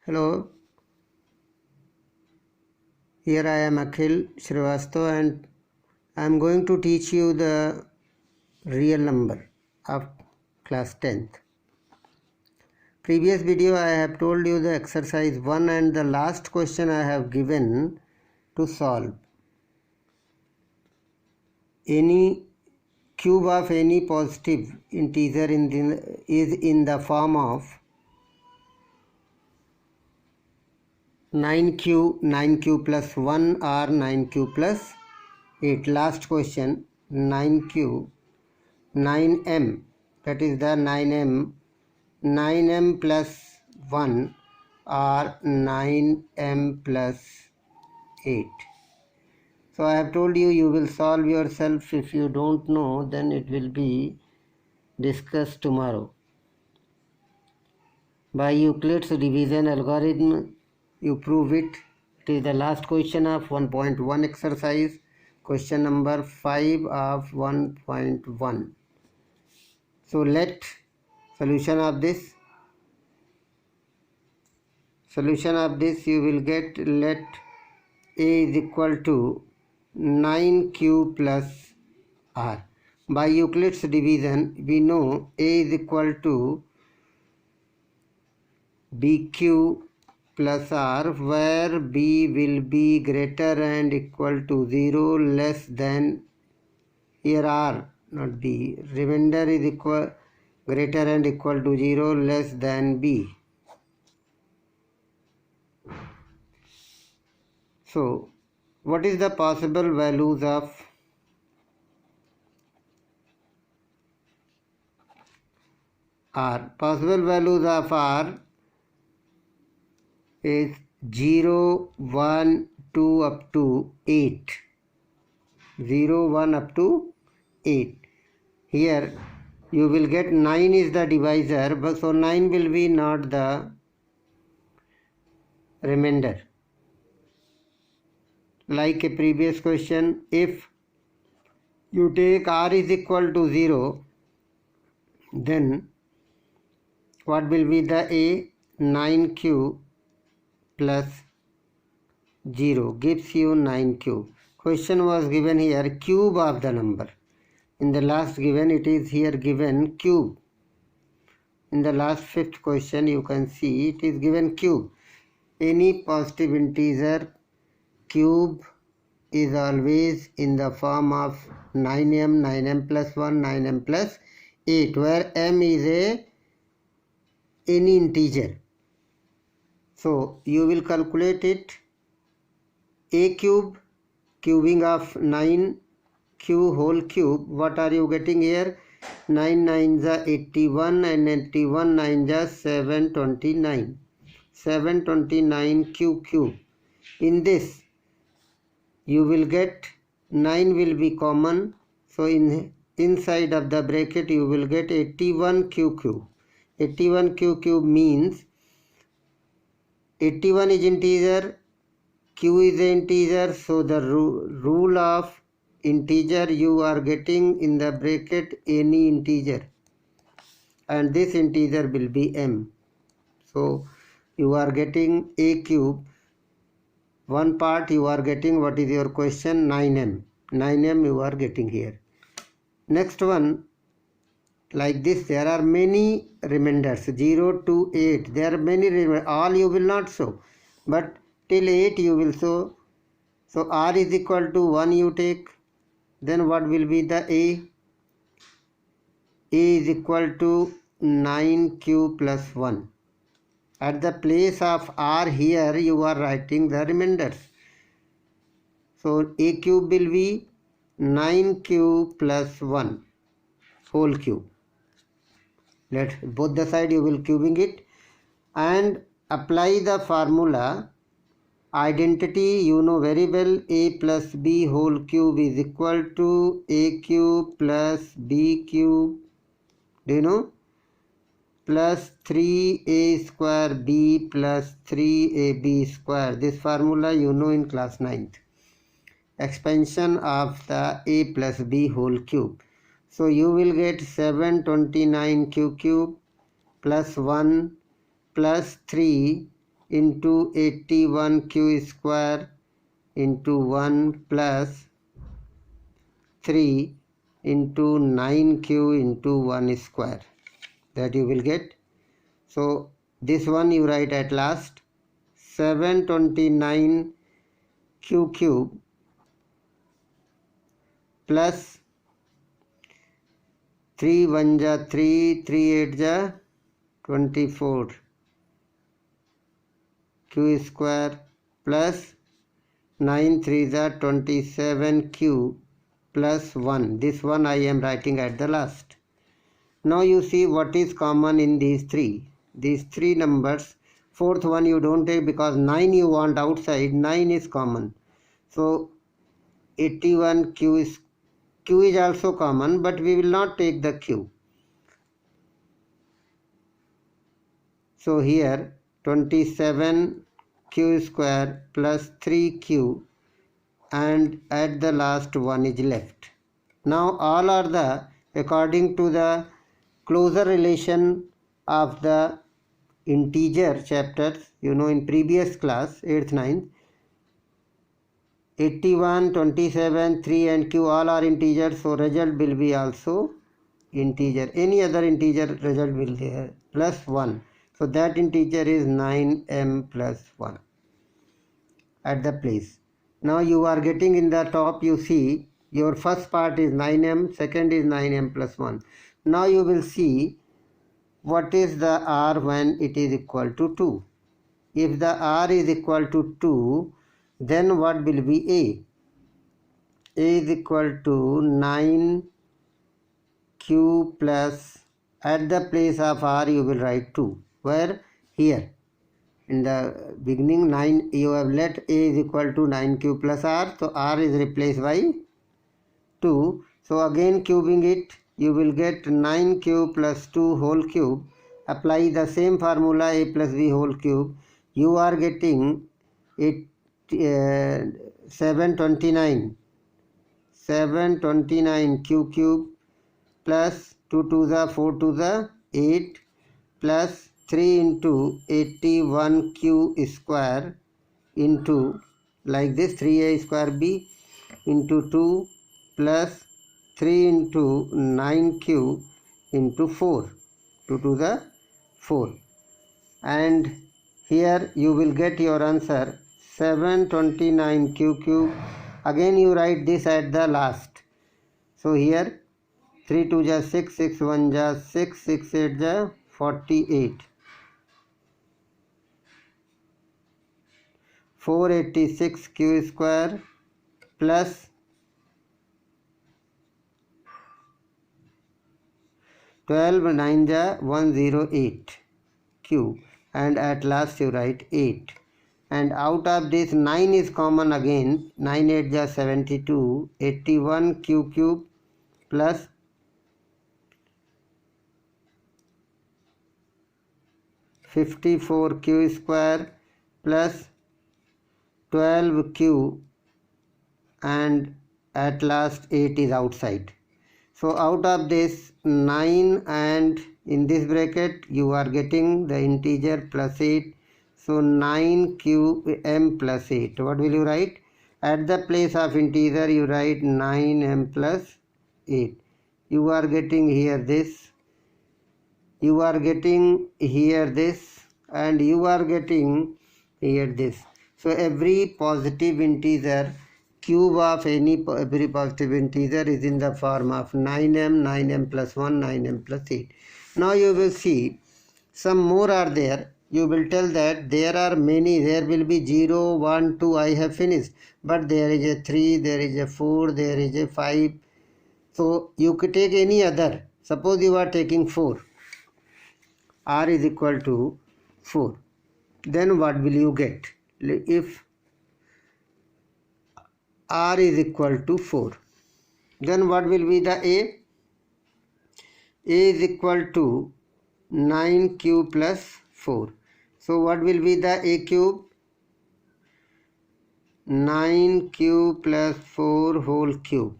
Hello, here I am Akhil Srivastava and I am going to teach you the real number of class 10th. Previous video I have told you the exercise 1 and the last question I have given to solve. Any cube of any positive integer is in the form of 9q plus 1 or 9q plus 8. Last question, 9q 9m, that is the 9m plus 1 or 9m plus 8. So I have told you, you will solve yourself. If you don't know, then it will be discussed tomorrow. By Euclid's division algorithm, you prove it. It is the last question of 1.1 exercise, question number 5 of 1.1. So let solution of this you will get, let a is equal to 9q plus r. By Euclid's division we know a is equal to bq plus r, where b will be greater and equal to 0, less than, here r not b, remainder is equal greater and equal to 0, less than b. So what is the possible values of r? Possible values of r is 0, 1, 2 up to 8. 0, 1 up to 8. Here you will get 9 is the divisor, but so 9 will be not the remainder. Like a previous question, if you take r is equal to 0, then what will be the a? 9q plus 0 gives you 9q. Question was given here cube of the number. In the last given, it is here given cube. In the last fifth question you can see it is given cube. Any positive integer cube is always in the form of 9m, 9m plus 1, 9m plus 8, where m is any integer. So you will calculate it. A cube, cubing of 9q whole cube. What are you getting here? 9 9s are 81 and 81 9s are 729. 729 q cube. In this you will get 9 will be common. So inside of the bracket you will get 81 q cube. 81 q cube means 81 is integer, q is the integer, so the rule of integer you are getting in the bracket any integer, and this integer will be m. So you are getting a cube. One part you are getting, what is your question? 9m. 9m you are getting here. Next one, like this, there are many remainders, 0 to 8. There are many remainders. All you will not show, but till 8 you will show. So r is equal to 1 you take. Then what will be the a? A is equal to 9q plus 1. At the place of r here you are writing the remainders. So a cube will be 9q plus 1 whole cube. Let both the side you will cubing it and apply the formula. Identity you know very well, a plus b whole cube is equal to a cube plus b cube, do you know, plus 3a square b plus 3ab square. This formula you know in class 9th. Expansion of the a plus b whole cube. So you will get 729 q cube plus 1 plus 3 into 81q square into 1 plus 3 into 9q into 1 square, that you will get. So this one you write at last, 729q cube plus 3 1 ja 3, 3 8 ja 24 q square plus 9 3 ja 27q plus 1. This one I am writing at the last. Now you see what is common in these three. These three numbers, fourth one you don't take because 9 you want outside, 9 is common. So 81q is, q is also common, but we will not take the q. So here 27q square plus 3q, and at the last one is left. Now all are the according to the closer relation of the integer chapters, in previous class 8th 9th, 81 27 3 and q all are integers, so result will be also integer. Any other integer result will be plus 1, so that integer is 9m plus 1 at the place. Now you are getting in the top, you see your first part is 9m, second is 9m plus 1. Now you will see what is the r when it is equal to 2. If the r is equal to 2, then what will be a? A is equal to 9q plus, at the place of r you will write 2. Where? Here. In the beginning 9 you have let a is equal to 9q plus r, so r is replaced by 2. So again cubing it, you will get 9q plus 2 whole cube. Apply the same formula, a plus b whole cube. You are getting it 729 q cube plus 2 to the 4 to the 8 plus 3 into 81q square into, like this, 3a square b into 2 plus 3 into 9q into 4, 2 to the 4, and here you will get your answer 729q cube. Again you write this at the last. So here 3 2 ja 6, 6 1 ja 6, 6 8 ja 48, 486 q square plus 12 9 ja 108 q, and at last you write 8. And out of this 9 is common again, 9 8 ja 72, 81 q cube plus 54 q square plus 12q, and at last 8 is outside. So out of this 9 and in this bracket you are getting the integer plus 8. So 9qm plus 8. What will you write? At the place of integer you write 9m plus 8. You are getting here this. You are getting here this. And you are getting here this. So every positive integer, cube of every positive integer is in the form of 9m, 9m plus 1, 9m plus 8. Now you will see some more are there. You will tell that there are many. There will be 0, 1, 2. I have finished. But there is a 3, there is a 4, there is a 5. So you could take any other. Suppose you are taking 4. R is equal to 4. Then what will you get? If R is equal to 4, then what will be the A? A is equal to 9q plus 4. So what will be the A cube? 9q plus 4 whole cube.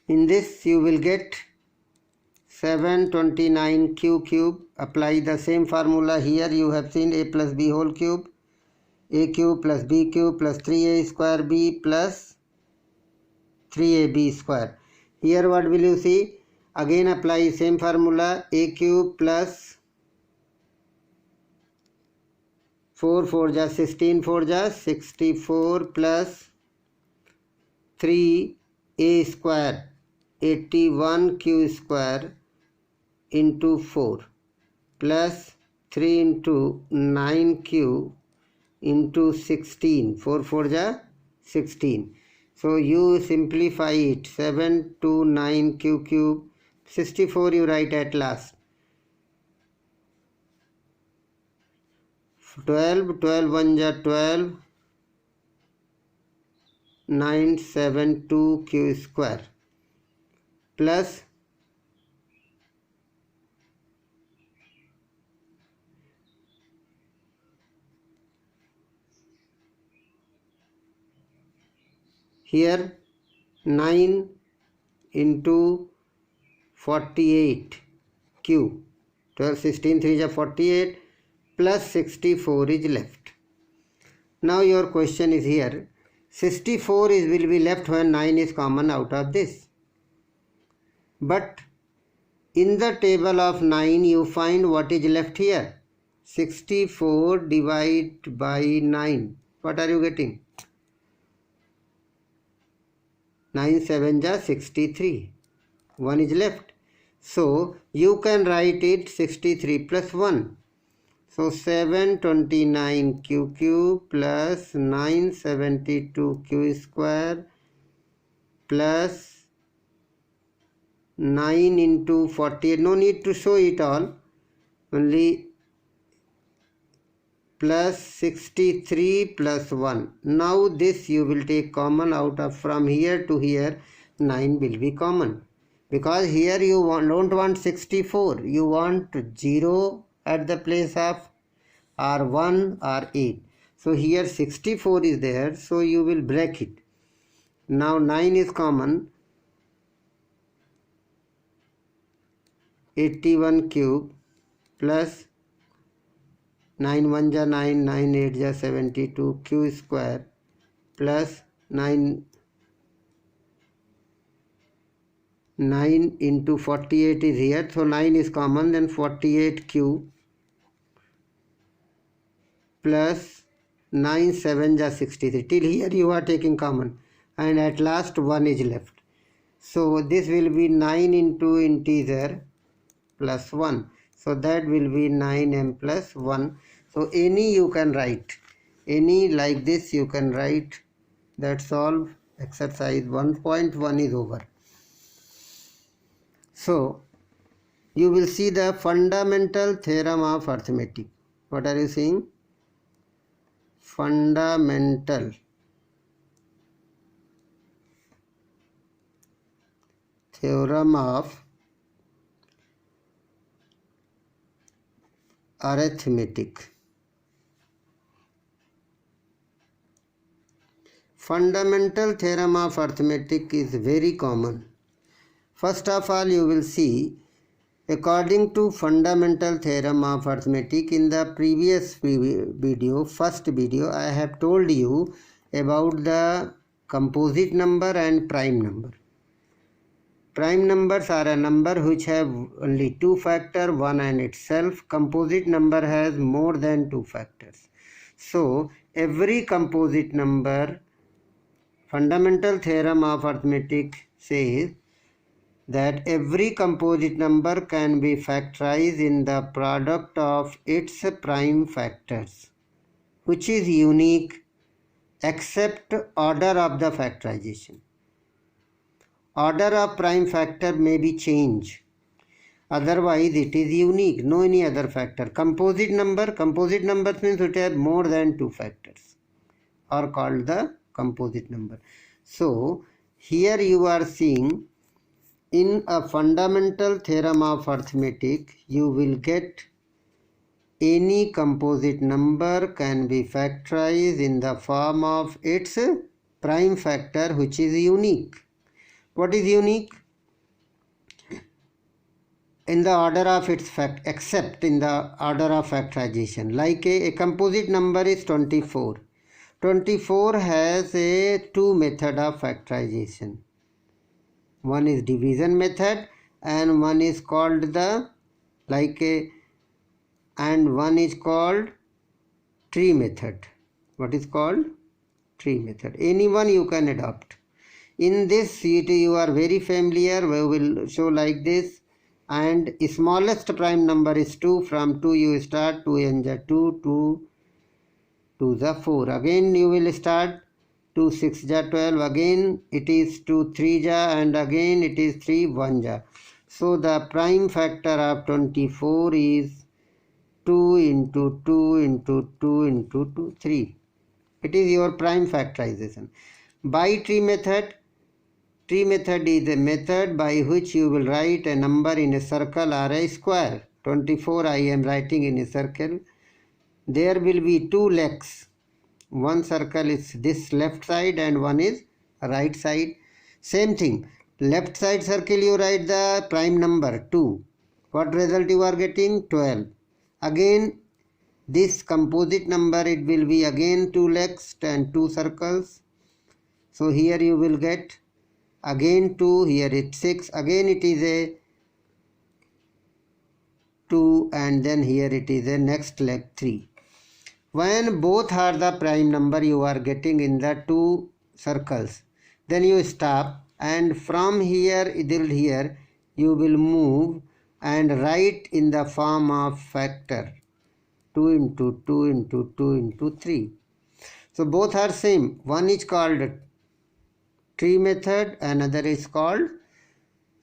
In this you will get 729q cube. Apply the same formula here. You have seen a plus b whole cube, a cube plus b cube plus 3a square b plus 3ab square. Here what will you see? Again apply same formula, a cube plus 4 4 ja 16 4 ja 64 plus 3a square 81q square into 4 plus 3 into 9q into 16. 4 4 ja 16. So you simplify it. 7 to 9q cube. 64 you write at last. 12 1 ja 12. 972q square plus here 9 into 48 q. 12 16 3 is 48 plus 64 is left. Now your question is here, 64 will be left when 9 is common out of this. But in the table of 9 you find what is left here. 64 divided by 9. What are you getting? 9 7 ja 63. 1 is left. So you can write it 63 plus 1. So 729q cube plus 972q square plus 9 into 48. No need to show it all. Only plus 63 plus 1. Now this you will take common out of from here to here. 9 will be common. Because here you don't want 64. You want 0 at the place of or 1 or 8. So here 64 is there. So you will break it. Now 9 is common. 81 cube plus 9 1 ja 9, 9 8 ja 72 q square plus 9 into 48 is here. So 9 is common, then 48q plus 9 7 ja 63. Till here you are taking common and at last 1 is left. So this will be 9 into integer plus 1. So that will be 9m plus 1. So any you can write. Any like this you can write. That's all. Exercise 1.1 is over. So you will see the fundamental theorem of arithmetic. What are you seeing? Fundamental theorem of arithmetic. Fundamental theorem of arithmetic is very common. First of all, you will see, according to fundamental theorem of arithmetic, in the previous video, first video, I have told you about the composite number and prime number. Prime numbers are a number which have only two factors, one and itself. Composite number has more than two factors. So, every composite number, fundamental theorem of arithmetic says that every composite number can be factorized in the product of its prime factors, which is unique except order of the factorization. Order of prime factor may be changed. Otherwise, it is unique, no any other factor. Composite numbers means it has more than two factors, are called the composite number. So, here you are seeing in a fundamental theorem of arithmetic, you will get any composite number can be factorized in the form of its prime factor, which is unique. What is unique? in the order of its fact, except in the order of factorization. Like a composite number is 24. 24 has a two method of factorization. One is division method and one is called the and one is called tree method. What is called? Tree method. Any one you can adopt. In this you are very familiar. We will show like this. And smallest prime number is 2. From 2 you start. 2 n ja 2, 2 2 the 4. Again you will start. 2 6 ja 12. Again it is 2 3 ja, and again it is 3 1 ja. So the prime factor of 24 is 2 into 2 into 2 into 2, 3. It is your prime factorization. By tree method is a method by which you will write a number in a circle or a square. 24 I am writing in a circle. There will be two legs. One circle is this left side and one is right side. Same thing. Left side circle you write the prime number 2. What result you are getting? 12. Again this composite number, it will be again two legs and two circles. So here you will get again 2, here it's 6, again it is a 2, and then here it is a next leg 3. When both are the prime number you are getting in the two circles, then you stop, and from here till here you will move and write in the form of factor 2 into 2 into 2 into 3. So both are same. One is called tree method, another is called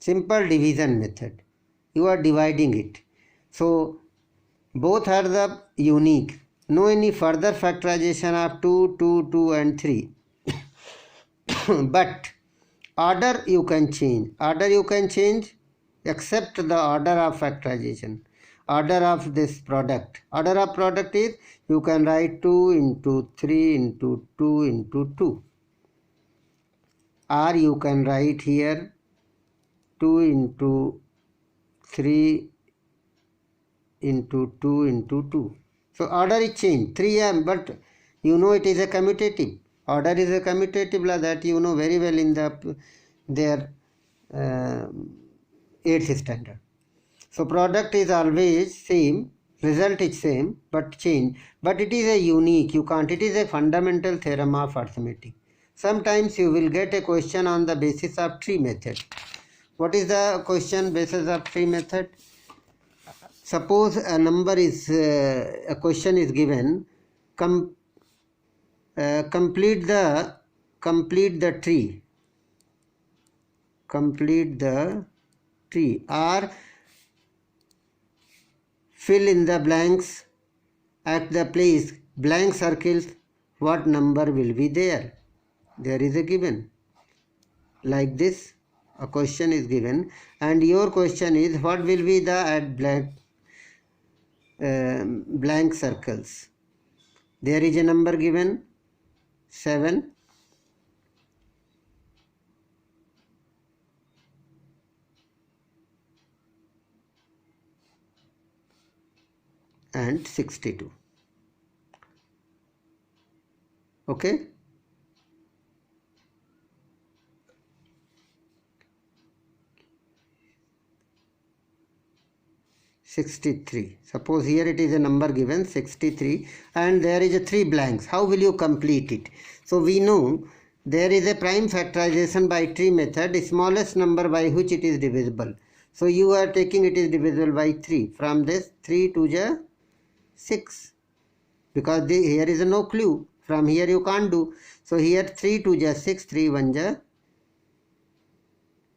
simple division method. You are dividing it. So both are the unique. No any further factorization of 2, 2, 2 and 3. But order you can change. Order you can change except the order of factorization. Order of this product. Order of product is you can write 2 into 3 into 2 into 2. Or you can write here 2 into 3 into 2 into 2. So order is changed. 3 but you know it is a commutative. Order is a commutative, that you know very well in their 8th standard. So product is always same, result is same, but change. But it is a unique, you can't, it is a fundamental theorem of arithmetic. Sometimes you will get a question on the basis of tree method. What is the question basis of tree method? Suppose a number is, a question is given, complete the tree. Complete the tree, or fill in the blanks at the place blank circles. What number will be there? There is a given. Like this, a question is given, and your question is what will be the at blank circles. There is a number given 7. And 62. Okay. (63). Suppose here it is a number given 63 and there is a 3 blanks. How will you complete it? So we know there is a prime factorization by tree method, smallest number by which it is divisible. So you are taking it is divisible by 3. From this 3 to the 6, because here is no clue. From here you can't do. So here 3 to the 6, 3 1 ja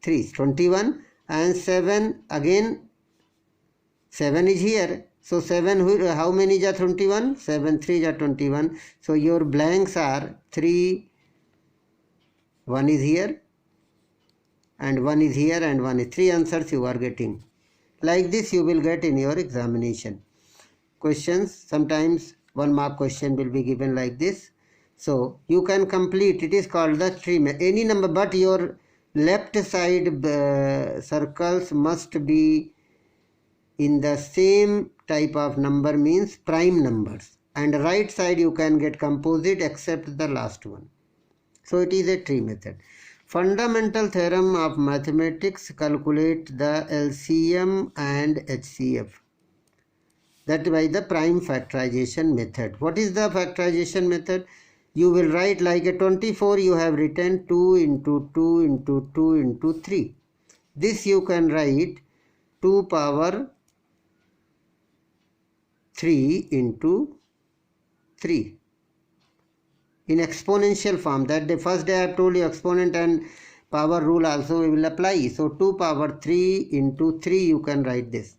3, 21, and 7 again. 7 is here. So 7, how many ja 21? 7 3 ja 21. So your blanks are 3, 1 is here and 1 is here and 1 is 3 answers you are getting. Like this you will get in your examination. Questions, sometimes 1 mark question will be given like this. So you can complete, it is called the tree, any number, but your left side circles must be in the same type of number means prime numbers, and right side you can get composite except the last one. So it is a tree method. Fundamental theorem of mathematics calculate the LCM and HCF, that by the prime factorization method. What is the factorization method? You will write like a 24, you have written 2 into 2 into 2 into 3. This you can write 2 power 3 into 3 in exponential form. That the first day I have told you exponent and power rule also we will apply. So 2 power 3 into 3 you can write this.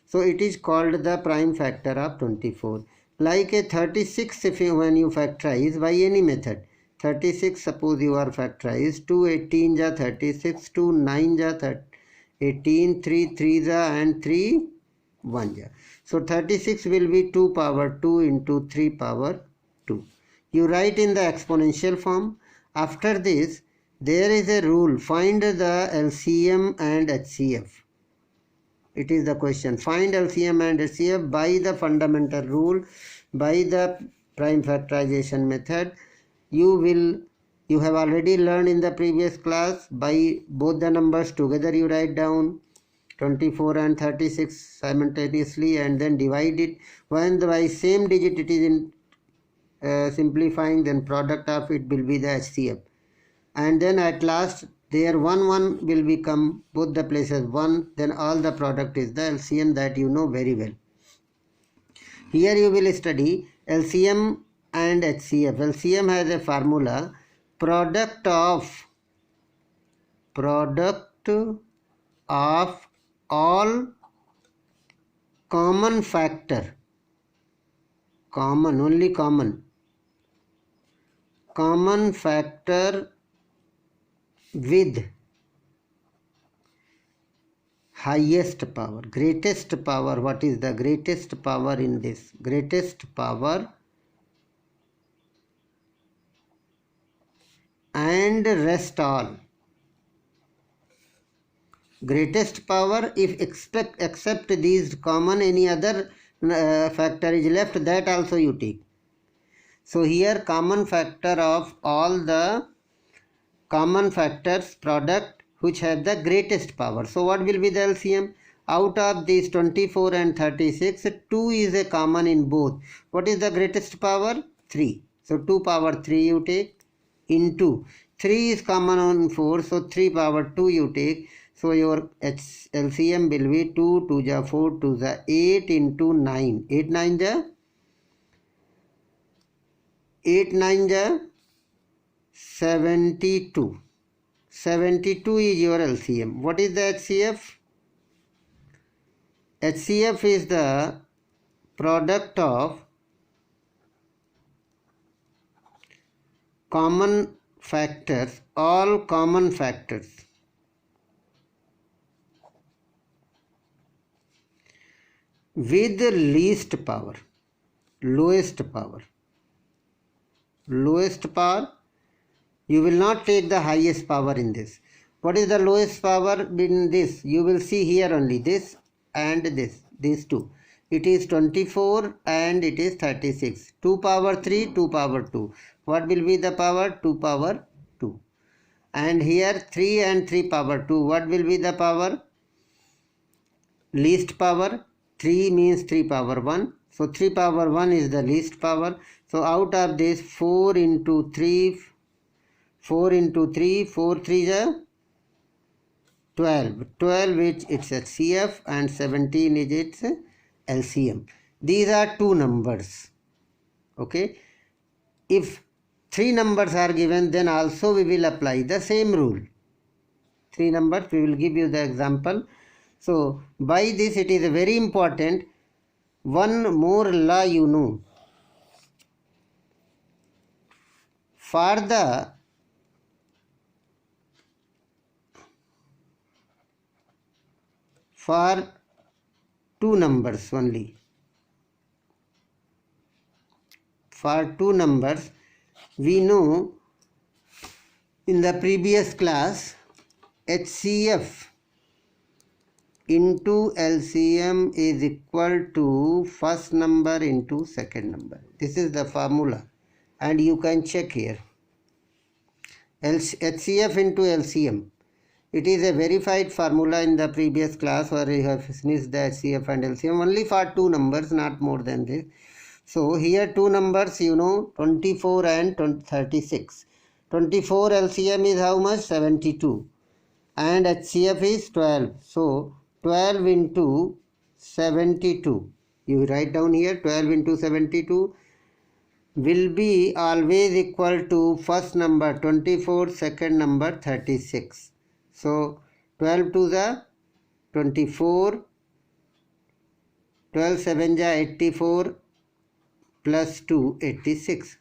So it is called the prime factor of 24. Like a 36, if you, when you factorize by any method, 36 suppose you are factorized, 2 18 ja 36, 2 9 ja 18, 3 3 ja and 3 1 ja. So 36 will be 2 power 2 into 3 power 2. You write in the exponential form. After this, there is a rule, find the LCM and HCF. It is the question. Find LCM and HCF by the fundamental rule, by the prime factorization method. You have already learned in the previous class, by both the numbers together you write down 24 and 36 simultaneously and then divide it. When by same digit it is in simplifying, then product of it will be the HCF. And then at last there 1 will become both the places 1, then all the product is the LCM, that you know very well. Here you will study LCM and HCF. LCM has a formula, product of all common factor, only common factor with highest power, greatest power. What is the greatest power in this? Greatest power and rest all. Greatest power, if except these common, any other factor is left, that also you take. So here common factor of all the common factors product which have the greatest power. So what will be the LCM? Out of these 24 and 36, 2 is a common in both. What is the greatest power? 3. So 2 power 3 you take into 3 is common on 4, so 3 power 2 you take. So your LCM will be 2 2 ja 4 2 ja 8 into 9. 8 9 ja 8 9 ja 72. 72 is your LCM. What is the HCF? HCF is the product of common factors, all common factors with least power, lowest power. Lowest power, you will not take the highest power in this. What is the lowest power in this? You will see here only this and this, these two. It is 24 and it is 36. 2 power 3, 2 power 2. What will be the power? 2 power 2. And here 3 and 3 power 2. What will be the power? Least power. 3 means 3 power 1. So 3 power 1 is the least power. So out of this 4 into 3, 4 into 3, 4 3 is 12. 12 which its HCF and 17 is its LCM. These are two numbers. Okay. If 3 numbers are given, then also we will apply the same rule. 3 numbers, we will give you the example. So by this it is very important. One more law you know. For 2 numbers only. For 2 numbers, we know in the previous class HCF into LCM is equal to first number into second number. This is the formula, and you can check here. HCF into LCM. It is a verified formula in the previous class where we have finished the HCF and LCM only for two numbers, not more than this. So here two numbers, 24 and 36. 24 LCM is how much? 72. And HCF is 12. So 12 into 72. You write down here 12 into 72 will be always equal to first number 24, second number 36. So 12 to the 24, 12 7 ja 84 plus 2 86.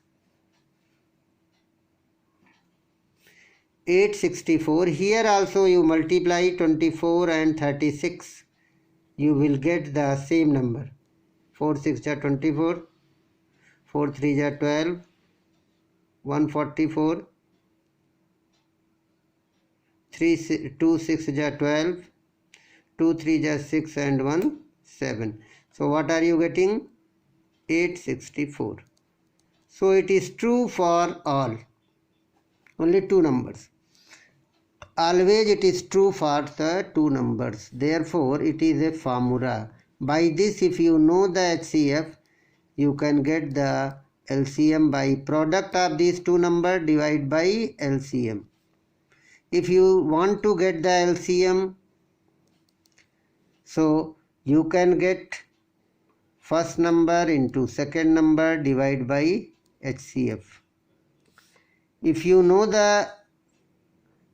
864. Here also you multiply 24 and 36. You will get the same number. 4 6 ja 24. 4 3 ja 12. 144. 2 6 ja 12. 2 3 ja 6 and 1 7. So what are you getting? 864. So it is true for all. Only two numbers. Always it is true for the two numbers. Therefore, it is a formula. By this, if you know the HCF, you can get the LCM by product of these two numbers divided by LCM. If you want to get the LCM, so you can get first number into second number divided by HCF. If you know the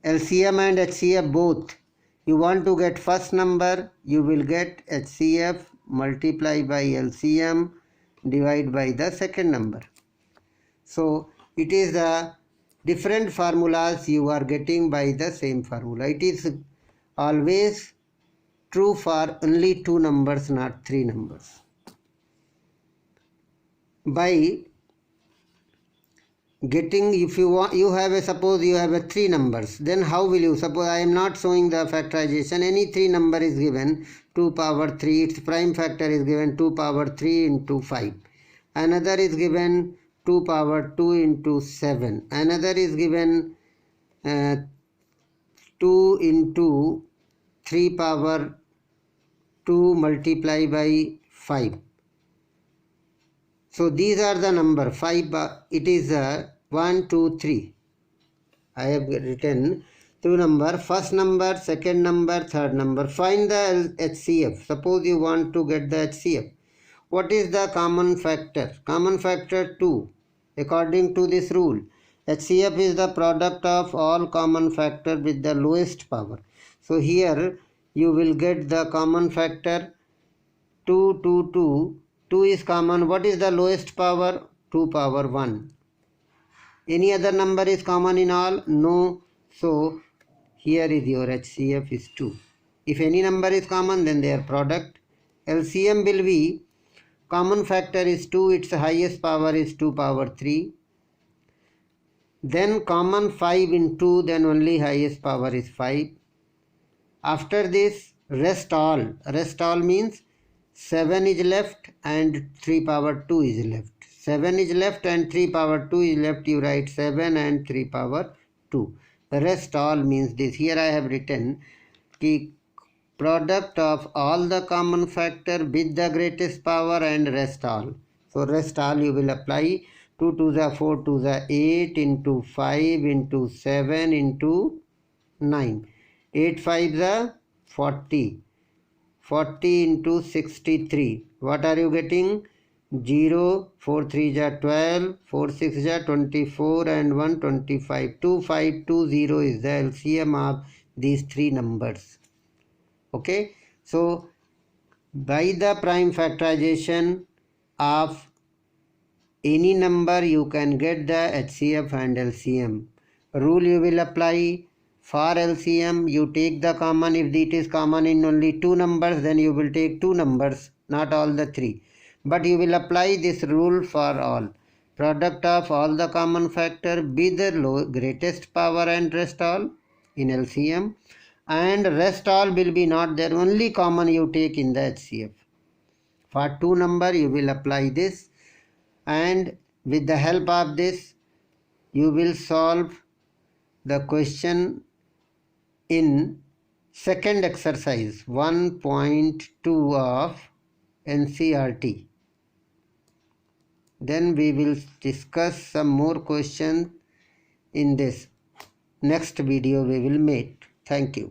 LCM and HCF both, you want to get first number, you will get HCF multiply by LCM divided by the second number. So it is the different formulas you are getting by the same formula. It is always true for only two numbers, not three numbers. By getting, if you want, you have a, suppose you have a three numbers, then how will you, suppose I am not showing the factorization, any three number is given 2 power 3, its prime factor is given 2 power 3 into 5, another is given 2 power 2 into 7, another is given 2 into 3 power 2 multiply by 5. So these are the number 5, it is 1, 2, 3. I have written two number, first number, second number, third number. Find the HCF. Suppose you want to get the HCF. What is the common factor? Common factor 2. According to this rule, HCF is the product of all common factor with the lowest power. So here you will get the common factor 2, 2, 2. 2 is common. What is the lowest power? 2 power 1. Any other number is common in all? No. So here is your HCF is 2. If any number is common, then their product. LCM will be, common factor is 2, its highest power is 2 power 3. Then common 5 in 2, then only highest power is 5. After this, rest all. Rest all means 7 is left and 3 power 2 is left. 7 is left and 3 power 2 is left. You write 7 and 3 power 2. The rest all means this. Here I have written the product of all the common factor with the greatest power and rest all. So rest all you will apply 2 to the 4 to the 8 into 5 into 7 into 9. 8 5 the 40. 40 into 63. What are you getting? 0, 4 3 ja 12, 4 6 ja 24 and 1 25. 2520 is the LCM of these three numbers. Okay. So by the prime factorization of any number you can get the HCF and LCM. Rule you will apply. For LCM, you take the common. If it is common in only two numbers, then you will take two numbers, not all the three. But you will apply this rule for all. Product of all the common factor be the greatest power and rest all in LCM. and rest all will be not there, only common you take in the HCF. For 2 number you will apply this, and with the help of this you will solve the question in second exercise 1.2 of NCERT. Then we will discuss some more questions in this next video we will make. Thank you.